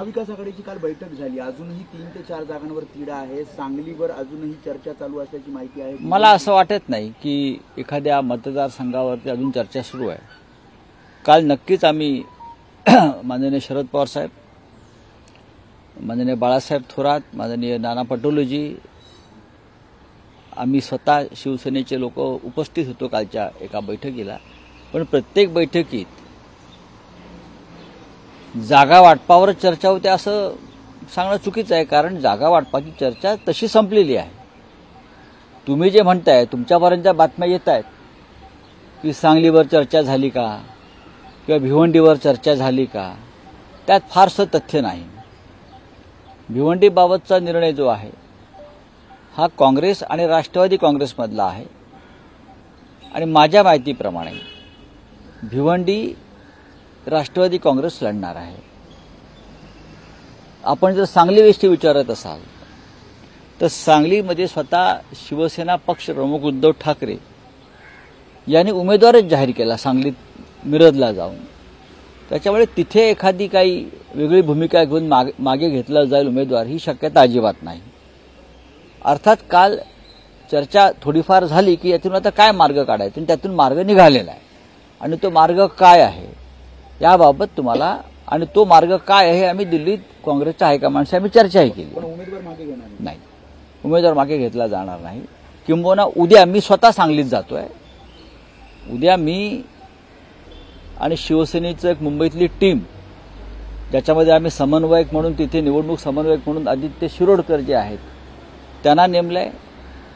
महाविकास आघाडीची काल बैठक झाली, अजूनही 3 ते 4 जागांवर तिढा आहे, सांगलीवर अजूनही चर्चा चालू असल्याची माहिती आहे। मला असं वाटत नाही की एखाद्या मतदारसंघावरती अजून चर्चा सुरू आहे। काल नक्कीच आम्ही माननीय शरद पवार साहेब, माननीय बाळासाहेब थोरात, माननीय नाना पटोलेजी, आम्ही स्वतः शिवसेनेचे लोक उपस्थित होतो कालच्या एका बैठकीला। पण प्रत्येक बैठकीत जागा वाटपावर चर्चा होते असं सांगणं चुकीचं आहे, कारण जागा वाटपाची चर्चा तशी संपलेली आहे। तुम्ही जे म्हणताय, तुमच्यापर्यंत बातम्या येत आहेत की सांगलीवर चर्चा झाली का किंवा भिवंडीवर चर्चा झाली का, त्यात फारसं तथ्य नाही। भिवंडीबाबतचा निर्णय जो आहे हा काँग्रेस आणि राष्ट्रवादी काँग्रेसमधला आहे आणि माझ्या माहितीप्रमाणे भिवंडी राष्ट्रवादी काँग्रेस लढणार आहे। आपण जर सांगलीविषयी विचारत असाल तर सांगलीमध्ये स्वतः शिवसेना पक्ष प्रमुख उद्धव ठाकरे यांनी उमेदवारच जाहीर केला सांगलीत मिरजला जाऊन। त्याच्यामुळे तिथे एखादी काही वेगळी भूमिका घेऊन मागे घेतला जाईल उमेदवार, ही शक्यता अजिबात नाही। अर्थात काल चर्चा थोडीफार झाली की यातून आता काय मार्ग काढायचा, आणि त्यातून मार्ग निघालेला आहे आणि तो मार्ग काय आहे याबाबत तुम्हाला, आणि तो मार्ग काय आहे आम्ही दिल्लीत काँग्रेसच्या हायकमांडशी आम्ही चर्चाही केली। उमेदवार मागे घेणार नाही, उमेदवार मागे घेतला जाणार नाही। किंबहुना उद्या मी स्वतः सांगलीत जातोय। उद्या मी आणि शिवसेनेचं एक मुंबईतली टीम, ज्याच्यामध्ये आम्ही समन्वयक म्हणून तिथे निवडणूक समन्वयक म्हणून आदित्य शिरोडकर जे आहेत त्यांना नेमलंय,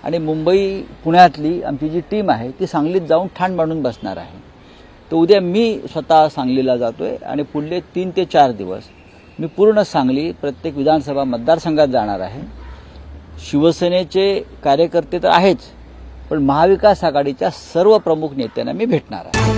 आणि मुंबई पुण्यातली आमची जी टीम आहे ती सांगलीत जाऊन ठाण मांडून बसणार आहे। तर उद्या मी स्वतः सांगलीला जातोय आणि पुढले 3 ते 4 दिवस मी पूर्ण सांगली प्रत्येक विधानसभा मतदारसंघात जाणार आहे। शिवसेनेचे कार्यकर्ते तर आहेच, पण महाविकास आघाडीच्या सर्व प्रमुख नेत्यांना मी भेटणार आहे।